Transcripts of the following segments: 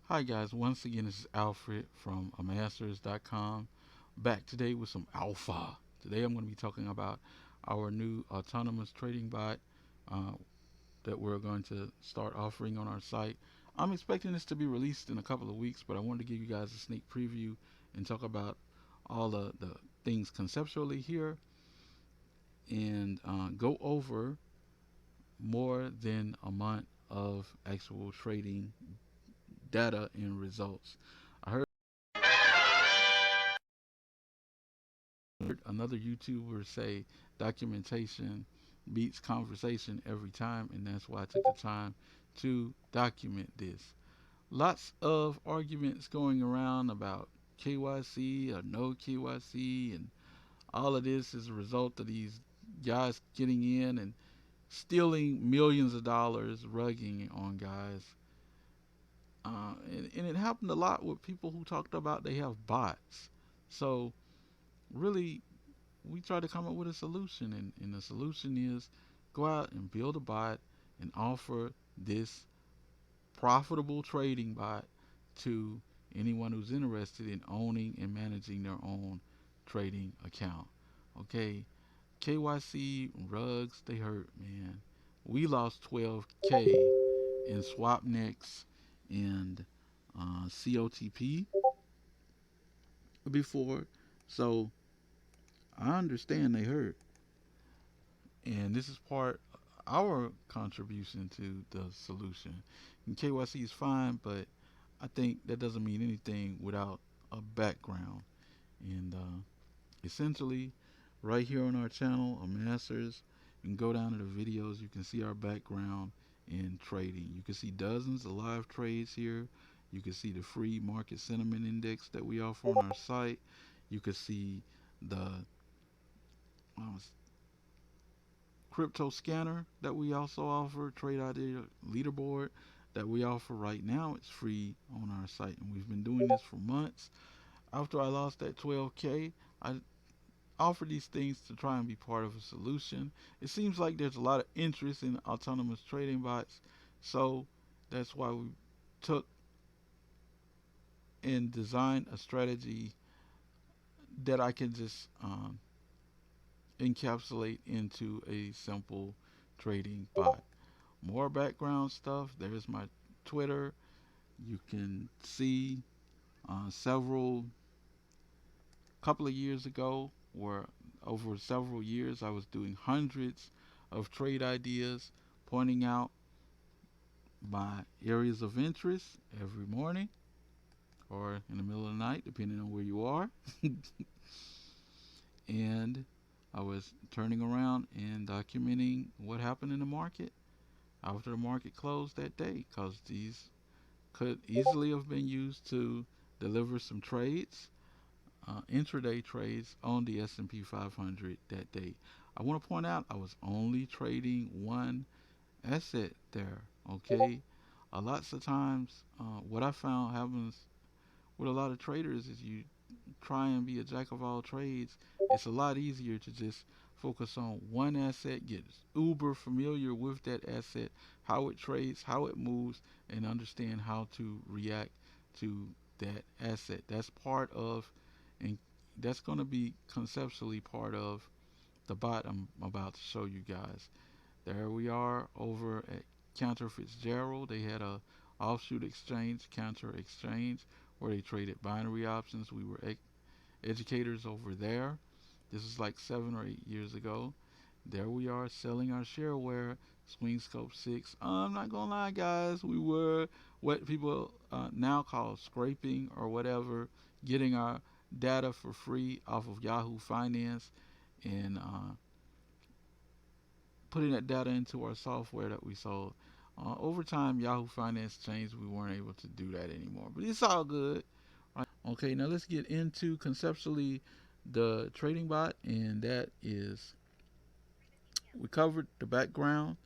Hi guys, once again this is Alfred from amasters.com, back today with some alpha. Today I'm going to be talking about our new autonomous trading bot uh, that we're going to start offering on our site. I'm expecting this to be released in a couple of weeks, but I wanted to give you guys a sneak preview and talk about all the things conceptually here and go over more than a month of actual trading data and results. I heard another YouTuber say documentation beats conversation every time, and that's why I took the time to document this. Lots of arguments going around about KYC or no KYC, and all of this is a result of these guys getting in and stealing millions of dollars, rugging on guys. And it happened a lot with people who talked about they have bots. So, really, we try to come up with a solution, and the solution is go out and build a bot and offer this profitable trading bot to anyone who's interested in owning and managing their own trading account. Okay, KYC rugs, they hurt, man. We lost 12K in Swapnex and COTP before, so I understand they hurt. And this is part our contribution to the solution. And KYC is fine, but I think that doesn't mean anything without a background. And essentially, right here on our channel, a Masters, you can go down to the videos. You can see our background in trading. You can see dozens of live trades here. You can see the free market sentiment index that we offer on our site. You can see the uh, crypto scanner that we also offer, trade idea leaderboard that we offer right now. It's free on our site, and we've been doing this for months. After I lost that 12K, I offer these things to try and be part of a solution. It seems like there's a lot of interest in autonomous trading bots, so that's why we took and designed a strategy that I can just encapsulate into a simple trading bot. More background stuff. There's my Twitter. You can see several couple of years ago, where over several years I was doing hundreds of trade ideas, pointing out my areas of interest every morning or in the middle of the night, depending on where you are. And I was turning around and documenting what happened in the market after the market closed that day, because these could easily have been used to deliver some trades, intraday trades on the S&P 500 that day. I want to point out I was only trading one asset there. Okay, lots of times, what I found happens with a lot of traders is you try and be a jack of all trades. It's a lot easier to just focus on one asset, get uber familiar with that asset, how it trades, how it moves, and understand how to react to that asset. That's part of, and that's going to be conceptually part of the bot I'm about to show you guys. There we are over at Cantor Fitzgerald. They had a offshoot exchange, Cantor Exchange, where they traded binary options. We were educators over there. This is like 7 or 8 years ago. There we are selling our shareware, Swing Scope 6. I'm not gonna lie, guys, we were what people now call scraping or whatever, getting our data for free off of Yahoo Finance and putting that data into our software that we sold. Over time, Yahoo Finance changed. We weren't able to do that anymore, but it's all good. Right? Okay, now let's get into conceptually the trading bot, and that is we covered the background.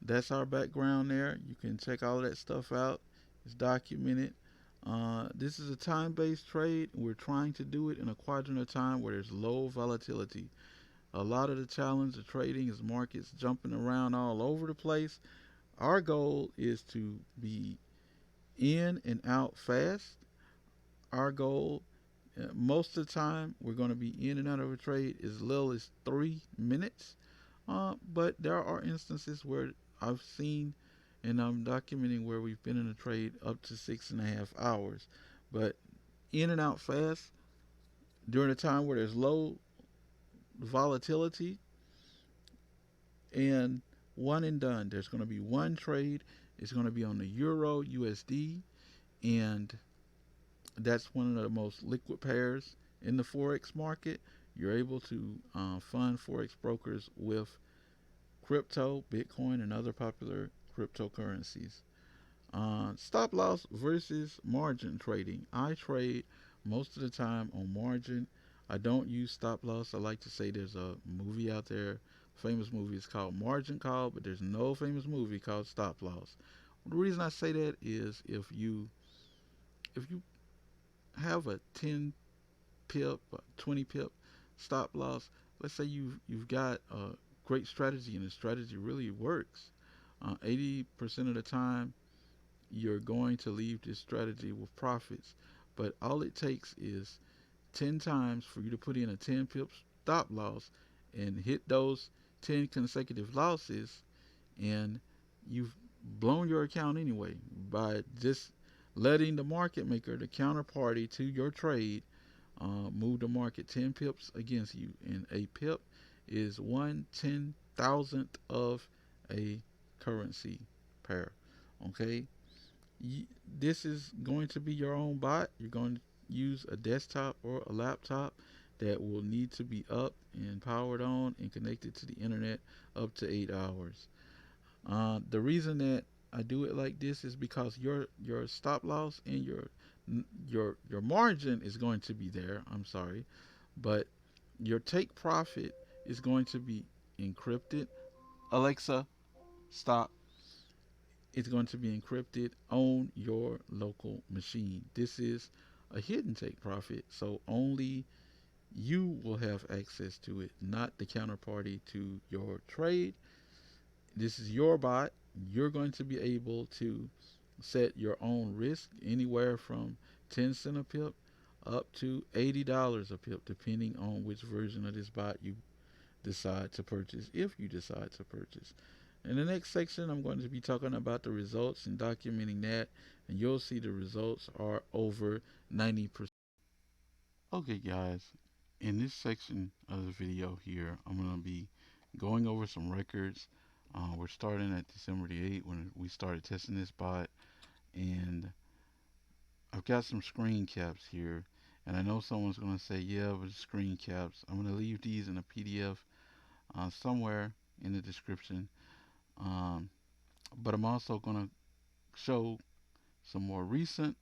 That's our background there. You can check all of that stuff out. It's documented. This is a time-based trade. We're trying to do it in a quadrant of time where there's low volatility. A lot of the challenge of trading is markets jumping around all over the place. Our goal is to be in and out fast. Our goal, most of the time, we're going to be in and out of a trade as little as 3 minutes. But there are instances where I've seen and I'm documenting where we've been in a trade up to 6.5 hours. But in and out fast during a time where there's low volatility and one and done. There's going to be one trade. It's going to be on the Euro USD, and that's one of the most liquid pairs in the forex market. You're able to fund forex brokers with crypto, Bitcoin, and other popular cryptocurrencies. Stop loss versus margin trading. I trade most of the time on margin. I don't use stop loss. I like to say there's a movie out there, famous movie. It's called Margin Call, but there's no famous movie called Stop Loss. The reason I say that is if you have a 10 pip, 20 pip stop loss, let's say you've got a great strategy and the strategy really works. 80% of the time, you're going to leave this strategy with profits. But all it takes is 10 times for you to put in a 10 pip stop loss and hit those 10 consecutive losses, and you've blown your account anyway by just letting the market maker, the counterparty to your trade, move the market 10 pips against you. And a pip is 1/10,000th of a currency pair. Okay, this is going to be your own bot. You're going to use a desktop or a laptop that will need to be up and powered on and connected to the internet up to 8 hours. The reason that I do it like this is because your stop loss and your margin is going to be there. I'm sorry, but your take profit is going to be encrypted. Alexa, stop. It's going to be encrypted on your local machine. This is a hidden take profit, so only you will have access to it, not the counterparty to your trade. This is your bot. You're going to be able to set your own risk anywhere from 10 cent a pip up to $80 a pip, depending on which version of this bot you decide to purchase, if you decide to purchase. In the next section, I'm going to be talking about the results and documenting that, and you'll see the results are over 90%. Okay, guys, in this section of the video here, I'm going to be going over some records. We're starting at December the 8th when we started testing this bot, and I've got some screen caps here. And I know someone's going to say, yeah, but screen caps. I'm going to leave these in a PDF somewhere in the description. Um, but I'm also going to show some more recent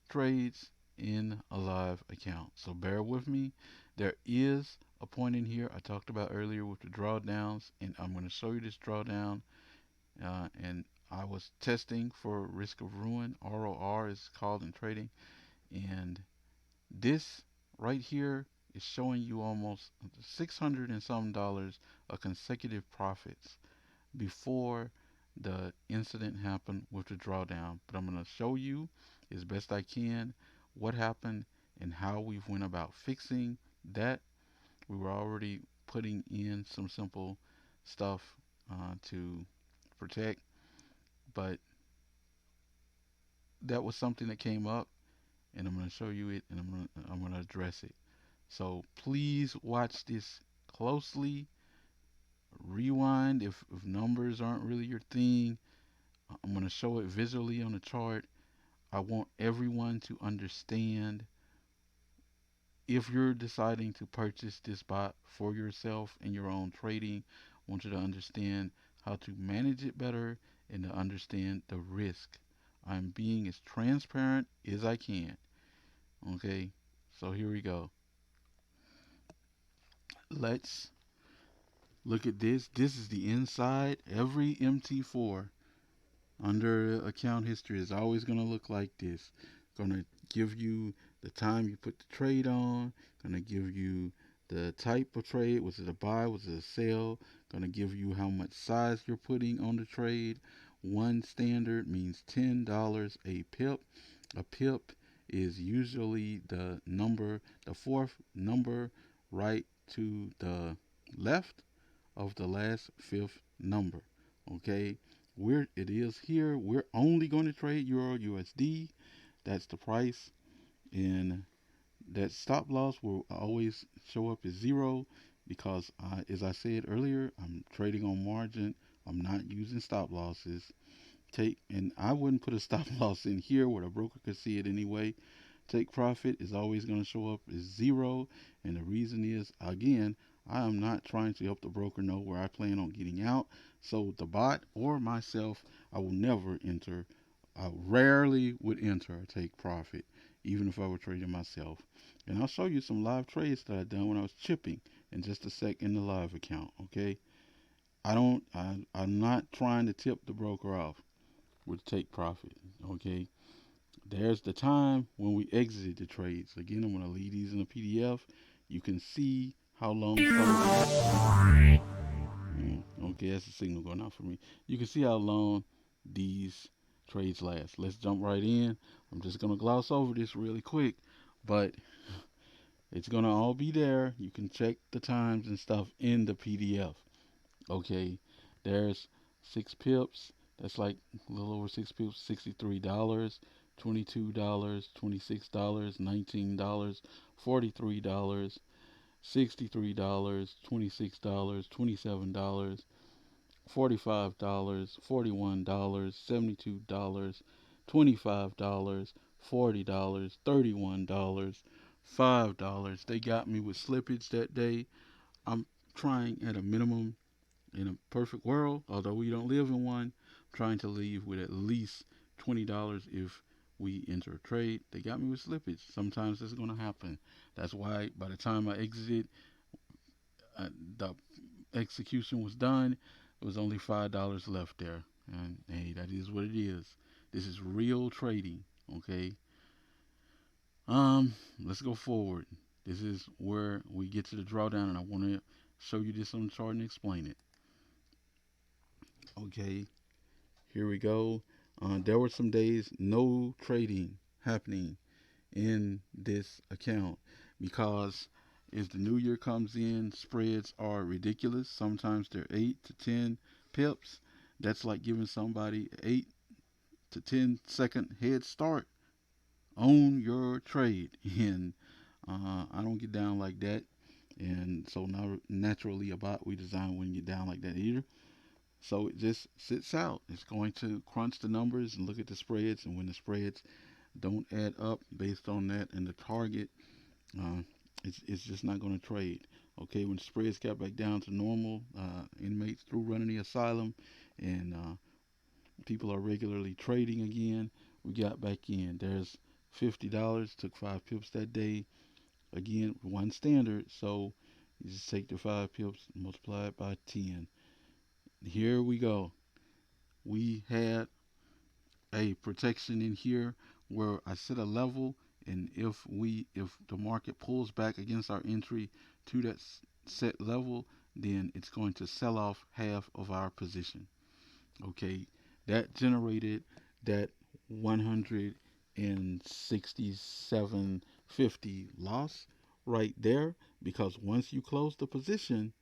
trades in a live account. So bear with me. There is a point in here I talked about earlier with the drawdowns, and I'm going to show you this drawdown. And I was testing for risk of ruin. ROR is called in trading, and this right here is showing you almost 600 and some dollars of consecutive profits before the incident happened with the drawdown. But I'm going to show you as best I can what happened and how we went about fixing that. We were already putting in some simple stuff to protect, but that was something that came up, and I'm going to show you it, and I'm going to address it. So please watch this closely. Rewind if numbers aren't really your thing. I'm going to show it visually on the chart. I want everyone to understand if you're deciding to purchase this bot for yourself in your own trading. I want you to understand how to manage it better and to understand the risk. I'm being as transparent as I can. Okay, so here we go. Let's look at this. This is the inside. Every MT4 under account history is always going to look like this. Going to give you the time you put the trade on. Going to give you the type of trade. Was it a buy? Was it a sell? Going to give you how much size you're putting on the trade. One standard means $10 a pip. A pip is usually the fourth number right to the left of the last fifth number. Okay, it is here. We're only going to trade Euro USD. That's the price, and that stop loss will always show up as zero because, as I said earlier, I'm trading on margin. I'm not using stop losses. And I wouldn't put a stop loss in here where the broker could see it anyway. Take profit is always going to show up as zero, and the reason is, again, I am not trying to help the broker know where I plan on getting out. So the bot or myself, I will never enter. I rarely would enter or take profit, even if I were trading myself. And I'll show you some live trades that I done when I was chipping in just a sec in the live account. Okay, I'm not trying to tip the broker off with take profit. Okay, there's the time when we exited the trades. Again, I'm going to leave these in a PDF. You can see how long okay, that's the signal going out for me. You can see how long these trades last. Let's jump right in. I'm just going to gloss over this really quick, but it's going to all be there. You can check the times and stuff in the PDF. Okay, there's 6 pips. That's like a little over 6 pips. $63, $22, $26, $19, $43, $63, $26, $27, $45, $41, $72, $25, $40, $31, $5. They got me with slippage that day. I'm trying at a minimum in a perfect world, although we don't live in one, I'm trying to leave with at least $20 if we enter a trade. They got me with slippage. Sometimes this is going to happen. That's why by the time I exited, the execution was done. It was only $5 left there. And hey, that is what it is. This is real trading. Okay. Let's go forward. This is where we get to the drawdown, and I want to show you this on the chart and explain it. Okay, here we go. There were some days no trading happening in this account because as the new year comes in, spreads are ridiculous. Sometimes they're 8 to 10 pips. That's like giving somebody 8 to 10-second head start on your trade. And I don't get down like that. And so now naturally a bot we design wouldn't get down like that either. So it just sits out. It's going to crunch the numbers and look at the spreads. And when the spreads don't add up based on that and the target, uh, it's just not going to trade. Okay, when spreads got back down to normal, inmates through running the asylum, and people are regularly trading again, we got back in. There's $50. Took 5 pips that day. Again, one standard. So you just take the 5 pips, multiply it by 10. Here we go. We had a protection in here where I set a level, and if the market pulls back against our entry to that set level, then it's going to sell off half of our position. Okay, that generated that 167.50 loss right there, because once you close the position,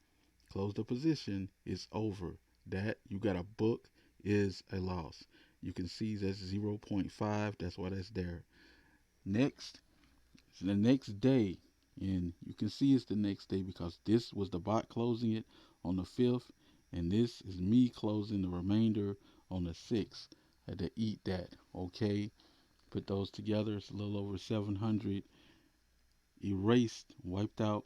it's over. That you got a book is a loss. You can see that's zero point 0.5. That's why that's there. Next, the next day, and you can see it's the next day because this was the bot closing it on the 5th, and this is me closing the remainder on the 6th. I had to eat that. Okay, put those together. It's a little over 700. Erased, wiped out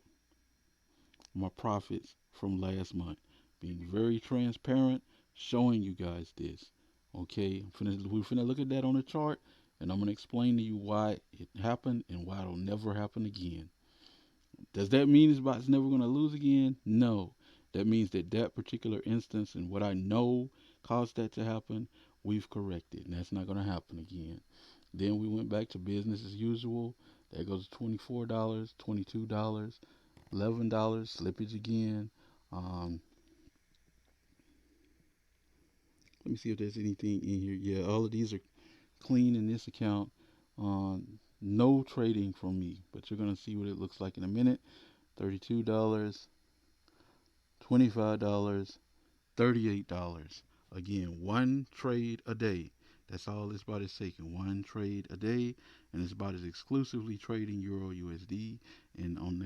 my profits from last month. Being very transparent, showing you guys this. Okay, we're finna look at that on the chart, and I'm gonna explain to you why it happened and why it'll never happen again. Does that mean it's never gonna lose again? No. That means that that particular instance and what I know caused that to happen, we've corrected, and that's not gonna happen again. Then we went back to business as usual. There goes $24, $22, $11 slippage again. Um, Let me see if there's anything in here. Yeah, all of these are clean in this account. No trading from me, but you're gonna see what it looks like in a minute. $32, $25, $38. Again, one trade a day. That's all this bot is taking. One trade a day, and this bot is exclusively trading Euro USD. And on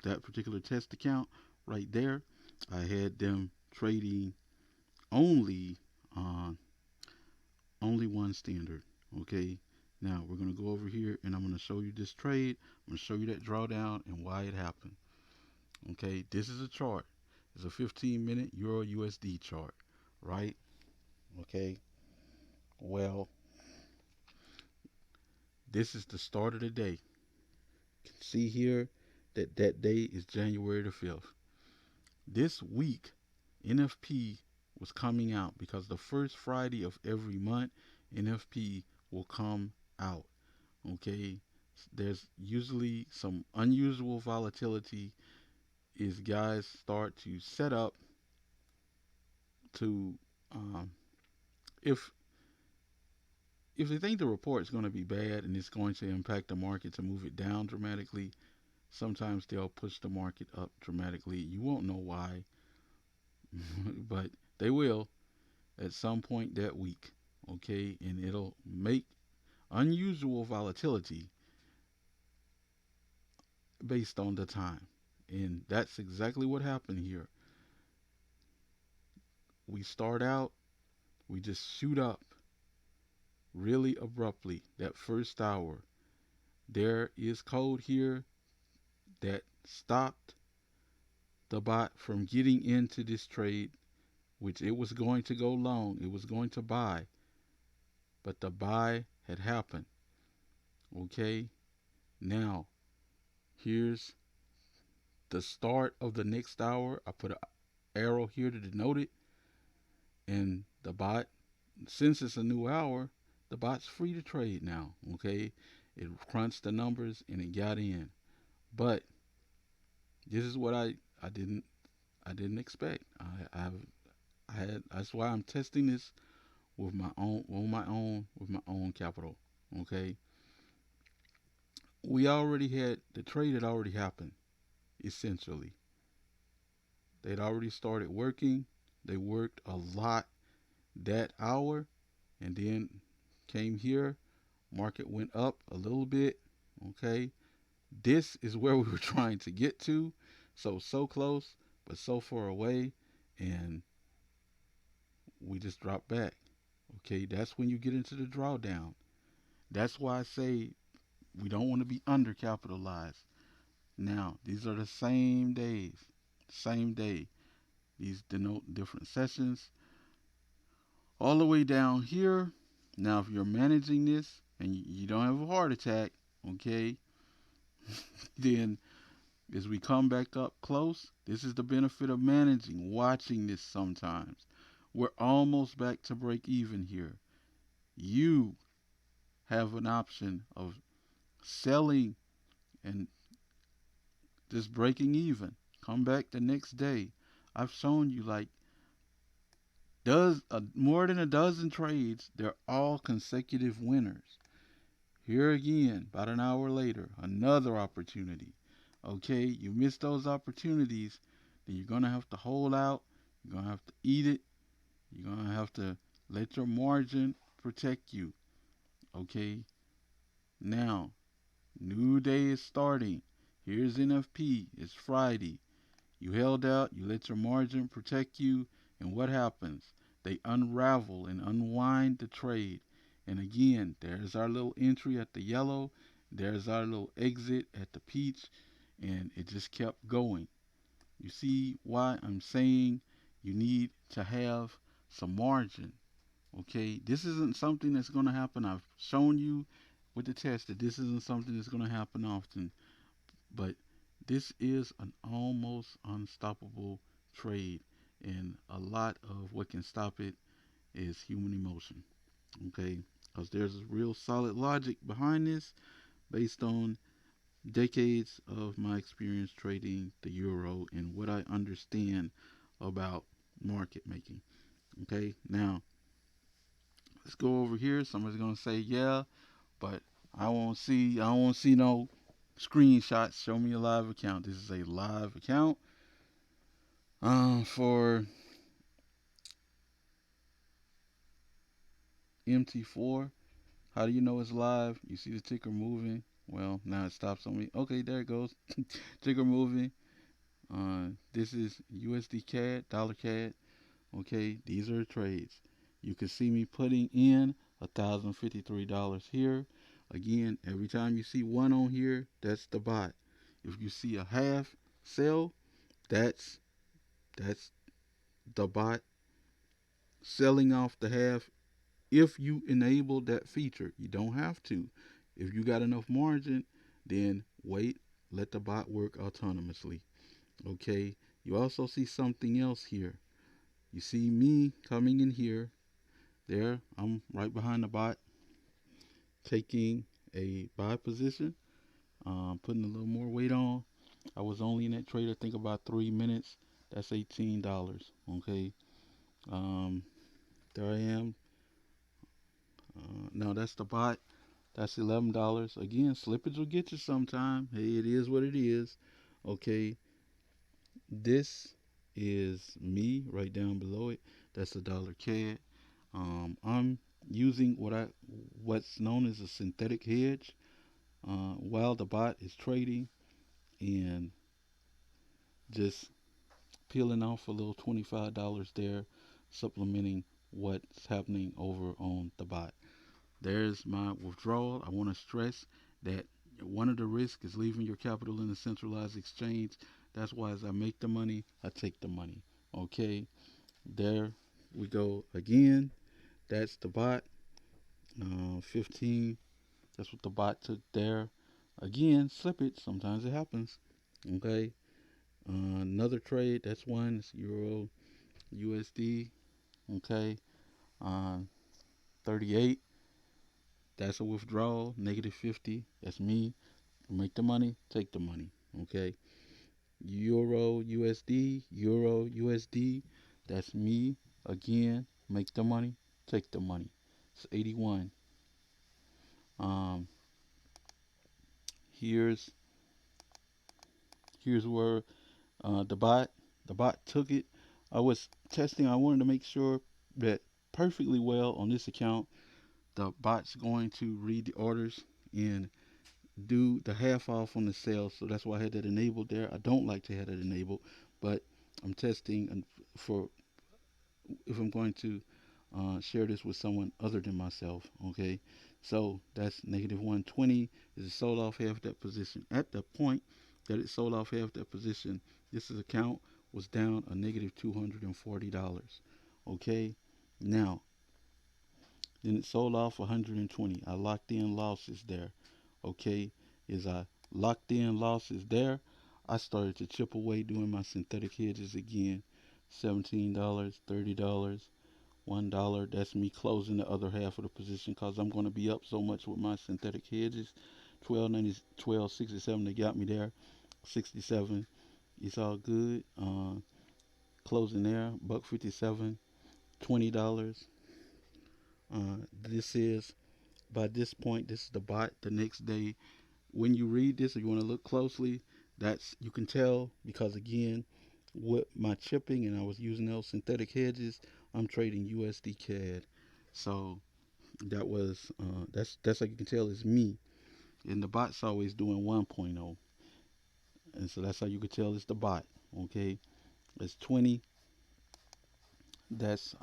that particular test account right there, I had them trading only on only one standard. Okay. Now we're gonna go over here, and I'm gonna show you this trade. I'm gonna show you that drawdown and why it happened. Okay. This is a chart. It's a 15-minute Euro USD chart, right? Okay. Well, this is the start of the day. You can see here that that day is January the 5th. This week, NFP was coming out because the first Friday of every month, NFP will come out. Okay. There's usually some unusual volatility is guys start to set up to um, if if they think the report is going to be bad and it's going to impact the market to move it down dramatically, sometimes they'll push the market up dramatically. You won't know why, but they will at some point that week. Okay, and it'll make unusual volatility based on the time. And that's exactly what happened here. We start out, we just shoot up really abruptly that first hour. There is code here that stopped the bot from getting into this trade, which it was going to go long, it was going to buy, but the buy had happened. Okay, now here's the start of the next hour. I put an arrow here to denote it, and the bot, since it's a new hour, the bot's free to trade now. Okay, it crunched the numbers and it got in, but this is what I didn't expect. I had that's why I'm testing this with my own capital. Okay, we already had the trade had already happened. Essentially, they'd already started working. They worked a lot that hour, and then came here. Market went up a little bit. Okay, this is where we were trying to get to. So close, but so far away, and we just dropped back. Okay, that's when you get into the drawdown. That's why I say we don't want to be undercapitalized. Now, these are the same days, same day. These denote different sessions. All the way down here. Now, if you're managing this and you don't have a heart attack, okay, then as we come back up close, this is the benefit of managing, watching this sometimes. We're almost back to break even here. You have an option of selling and just breaking even. Come back the next day. I've shown you like more than a dozen trades. They're all consecutive winners. Here again, about an hour later, another opportunity. Okay, you miss those opportunities, then you're gonna have to hold out. You're gonna have to eat it. You're gonna have to let your margin protect you. Okay. Now, new day is starting. Here's NFP. It's Friday. You held out, you let your margin protect you, and what happens? They unravel and unwind the trade. And again, there's our little entry at the yellow, there's our little exit at the peach, and it just kept going. You see why I'm saying you need to have some margin. Okay, this isn't something that's going to happen. I've shown you with the test that this isn't something that's going to happen often. But this is an almost unstoppable trade, and a lot of what can stop it is human emotion. Okay, because there's a real solid logic behind this based on decades of my experience trading the euro and what I understand about market making. Okay, now Let's go over here. Somebody's gonna say yeah, but I won't see no screenshots. Show me a live account. This is a live account. For MT4. How do you know it's live? You see the ticker moving. Well, now it stops on me. Okay, there it goes. Ticker moving. This is USD CAD, dollar CAD. Okay, these are the trades. You can see me putting in $1,053 here. Again, every time you see one on here, that's the bot. If you see a half sell, that's that's the bot selling off the half. If you enable that feature, you don't have to. If you got enough margin, then wait, let the bot work autonomously. Okay. You also see something else here. You see me coming in here. There, I'm right behind the bot, taking a buy position, putting a little more weight on. I was only in that trade, I think, about 3 minutes. That's $18. Okay. Um, there I am. Now that's the bot. That's $11. Again, slippage will get you sometime. Hey, it is what it is. Okay. This is me right down below it. That's a dollar CAD. I'm using what's known as a synthetic hedge while the bot is trading and just peeling off a little $25 there, supplementing what's happening over on the bot. There's my withdrawal. I want to stress that one of the risks is leaving your capital in a centralized exchange. That's why as I make the money, I take the money. Okay, there we go again. That's the bot. 15. That's what the bot took there. Again, slippage. Sometimes it happens. Okay. Another trade. That's one. It's Euro USD. Okay. Uh, 38. That's a withdrawal. Negative 50. That's me. Make the money. Take the money. Okay. Euro USD. Euro USD. That's me. Again. Make the money. Take the money. It's 81. Um, here's here's where the bot took it. I was testing. I wanted to make sure that perfectly well on this account, the bot's going to read the orders and do the half off on the sales. So that's why I had that enabled there. I don't like to have that enabled, but I'm testing and for if I'm going to share this with someone other than myself. Okay, so that's negative 120 is it sold off half that position. At the point that it sold off half that position, this account was down a negative $240. Okay, now then it sold off 120. I locked in losses there. Okay, as I locked in losses there, I started to chip away doing my synthetic hedges again. $17, $30, $1. That's me closing the other half of the position because I'm going to be up so much with my synthetic hedges. 12.90, 12.67. They got me there. 67. It's all good. Closing there. Buck 57. $20. This is by this point. This is the bot. The next day, when you read this, if you want to look closely, that's you can tell because again, with my chipping and I was using those synthetic hedges, I'm trading USD CAD. So that's how you can tell it's me. And the bot's always doing 1.0, and so that's how you can tell it's the bot. Okay, it's 20. That's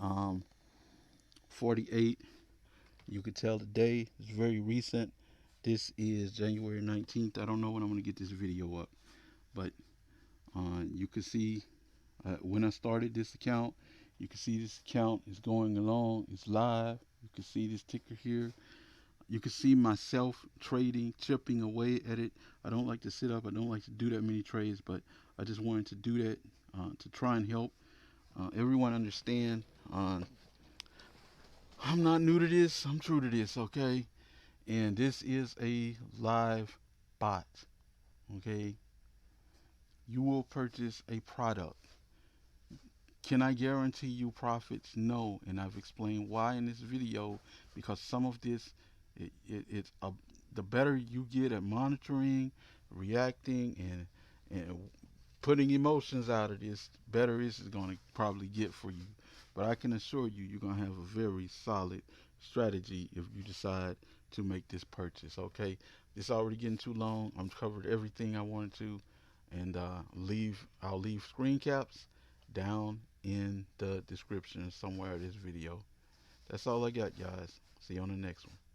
48. You can tell the day is very recent. This is January 19th. I don't know when I'm going to get this video up, but you can see when I started this account, you can see this account is going along. It's live. You can see this ticker here. You can see myself trading, chipping away at it. I don't like to sit up. I don't like to do that many trades, but I just wanted to do that to try and help everyone understand. I'm not new to this. I'm true to this, okay? And this is a live bot, okay? You will purchase a product. Can I guarantee you profits? No, and I've explained why in this video. Because some of this, it's the better you get at monitoring, reacting, and putting emotions out of this, better this is going to probably get for you. But I can assure you, you're going to have a very solid strategy if you decide to make this purchase. Okay, it's already getting too long. I've covered everything I wanted to, and I'll leave screen caps down in the description somewhere of this video. That's all I got, guys. See you on the next one.